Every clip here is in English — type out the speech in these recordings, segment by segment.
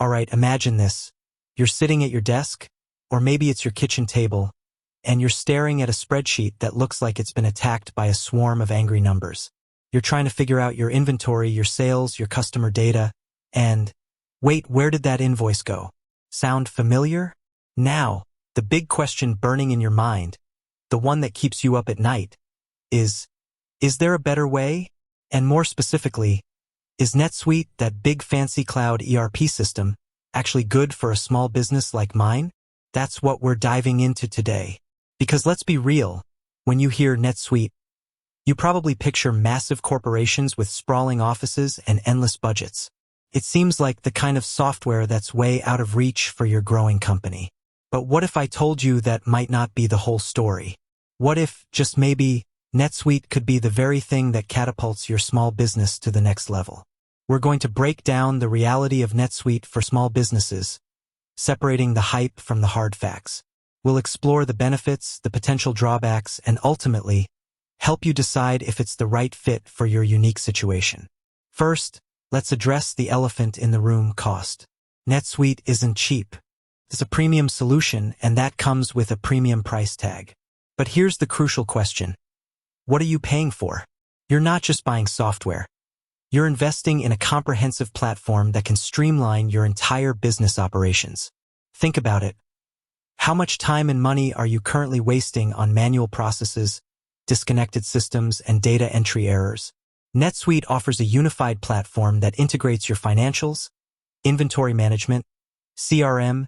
Alright, imagine this. You're sitting at your desk, or maybe it's your kitchen table, and you're staring at a spreadsheet that looks like it's been attacked by a swarm of angry numbers. You're trying to figure out your inventory, your sales, your customer data, and wait, where did that invoice go? Sound familiar? Now, the big question burning in your mind, the one that keeps you up at night, is there a better way? And more specifically, is NetSuite, that big fancy cloud ERP system, actually good for a small business like mine? That's what we're diving into today. Because let's be real, when you hear NetSuite, you probably picture massive corporations with sprawling offices and endless budgets. It seems like the kind of software that's way out of reach for your growing company. But what if I told you that might not be the whole story? What if, just maybe, NetSuite could be the very thing that catapults your small business to the next level? We're going to break down the reality of NetSuite for small businesses, separating the hype from the hard facts. We'll explore the benefits, the potential drawbacks, and ultimately, help you decide if it's the right fit for your unique situation. First, let's address the elephant in the room: cost. NetSuite isn't cheap. It's a premium solution, and that comes with a premium price tag. But here's the crucial question. What are you paying for? You're not just buying software. You're investing in a comprehensive platform that can streamline your entire business operations. Think about it. How much time and money are you currently wasting on manual processes, disconnected systems, and data entry errors? NetSuite offers a unified platform that integrates your financials, inventory management, CRM,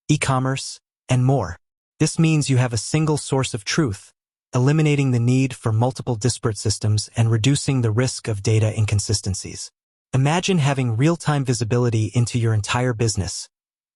e-commerce, and more. This means you have a single source of truth, eliminating the need for multiple disparate systems and reducing the risk of data inconsistencies. Imagine having real-time visibility into your entire business,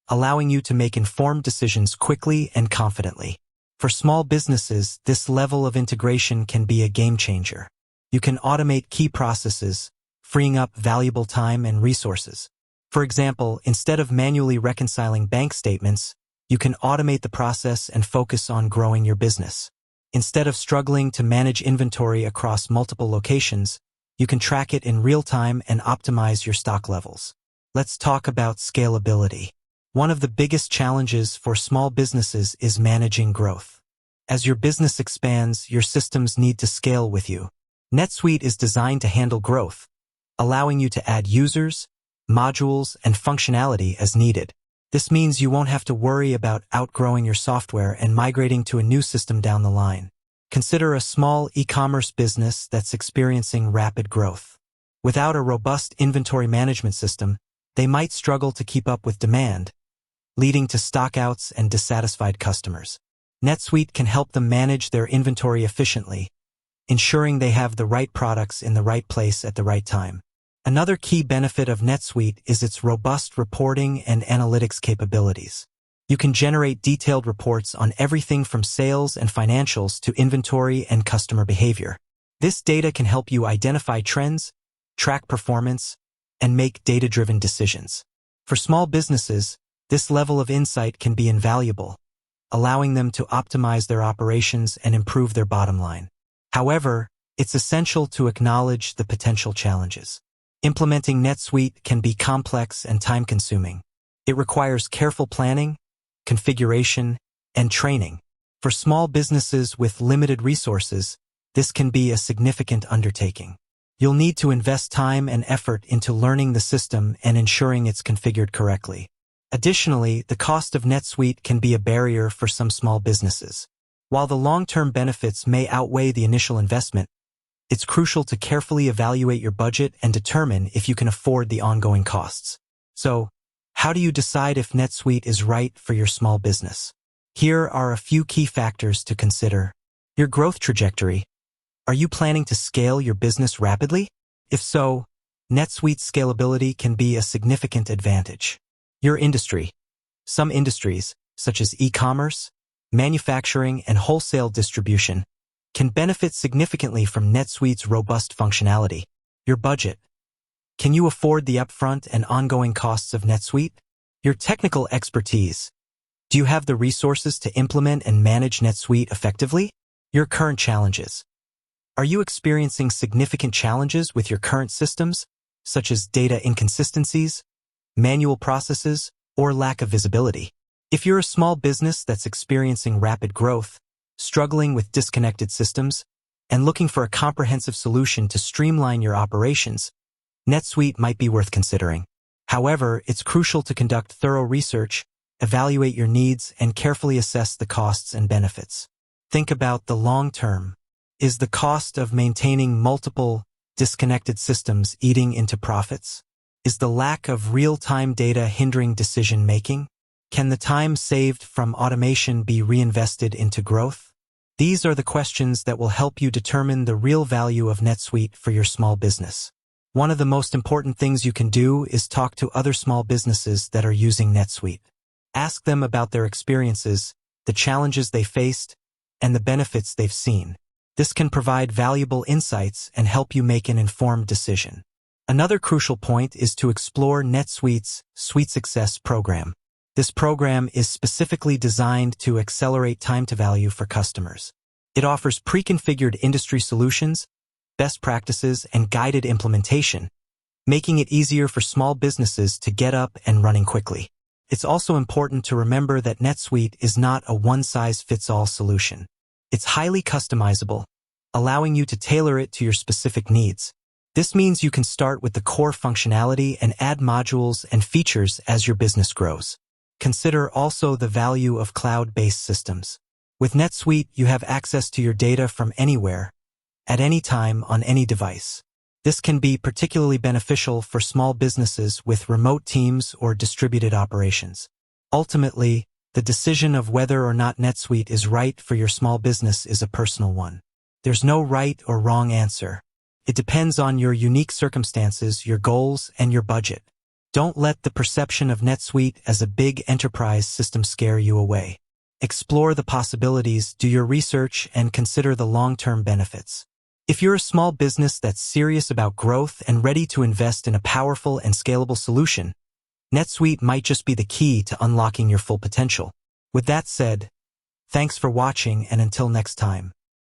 allowing you to make informed decisions quickly and confidently. For small businesses, this level of integration can be a game changer. You can automate key processes, freeing up valuable time and resources. For example, instead of manually reconciling bank statements, you can automate the process and focus on growing your business. Instead of struggling to manage inventory across multiple locations, you can track it in real time and optimize your stock levels. Let's talk about scalability. One of the biggest challenges for small businesses is managing growth. As your business expands, your systems need to scale with you. NetSuite is designed to handle growth, allowing you to add users, modules, and functionality as needed. This means you won't have to worry about outgrowing your software and migrating to a new system down the line. Consider a small e-commerce business that's experiencing rapid growth. Without a robust inventory management system, they might struggle to keep up with demand, leading to stockouts and dissatisfied customers. NetSuite can help them manage their inventory efficiently, ensuring they have the right products in the right place at the right time. Another key benefit of NetSuite is its robust reporting and analytics capabilities. You can generate detailed reports on everything from sales and financials to inventory and customer behavior. This data can help you identify trends, track performance, and make data-driven decisions. For small businesses, this level of insight can be invaluable, allowing them to optimize their operations and improve their bottom line. However, it's essential to acknowledge the potential challenges. Implementing NetSuite can be complex and time-consuming. It requires careful planning, configuration, and training. For small businesses with limited resources, this can be a significant undertaking. You'll need to invest time and effort into learning the system and ensuring it's configured correctly. Additionally, the cost of NetSuite can be a barrier for some small businesses. While the long-term benefits may outweigh the initial investment, it's crucial to carefully evaluate your budget and determine if you can afford the ongoing costs. So, how do you decide if NetSuite is right for your small business? Here are a few key factors to consider. Your growth trajectory. Are you planning to scale your business rapidly? If so, NetSuite's scalability can be a significant advantage. Your industry. Some industries, such as e-commerce, manufacturing, and wholesale distribution, can benefit significantly from NetSuite's robust functionality. Your budget. Can you afford the upfront and ongoing costs of NetSuite? Your technical expertise. Do you have the resources to implement and manage NetSuite effectively? Your current challenges. Are you experiencing significant challenges with your current systems, such as data inconsistencies, manual processes, or lack of visibility. If you're a small business that's experiencing rapid growth, struggling with disconnected systems, and looking for a comprehensive solution to streamline your operations, NetSuite might be worth considering. However, it's crucial to conduct thorough research, evaluate your needs, and carefully assess the costs and benefits. Think about the long term. Is the cost of maintaining multiple, disconnected systems eating into profits? Is the lack of real-time data hindering decision-making? Can the time saved from automation be reinvested into growth? These are the questions that will help you determine the real value of NetSuite for your small business. One of the most important things you can do is talk to other small businesses that are using NetSuite. Ask them about their experiences, the challenges they faced, and the benefits they've seen. This can provide valuable insights and help you make an informed decision. Another crucial point is to explore NetSuite's Suite Success program. This program is specifically designed to accelerate time to value for customers. It offers pre-configured industry solutions, best practices, and guided implementation, making it easier for small businesses to get up and running quickly. It's also important to remember that NetSuite is not a one-size-fits-all solution. It's highly customizable, allowing you to tailor it to your specific needs. This means you can start with the core functionality and add modules and features as your business grows. Consider also the value of cloud-based systems. With NetSuite, you have access to your data from anywhere, at any time, on any device. This can be particularly beneficial for small businesses with remote teams or distributed operations. Ultimately, the decision of whether or not NetSuite is right for your small business is a personal one. There's no right or wrong answer. It depends on your unique circumstances, your goals, and your budget. Don't let the perception of NetSuite as a big enterprise system scare you away. Explore the possibilities, do your research, and consider the long-term benefits. If you're a small business that's serious about growth and ready to invest in a powerful and scalable solution, NetSuite might just be the key to unlocking your full potential. With that said, thanks for watching, and until next time.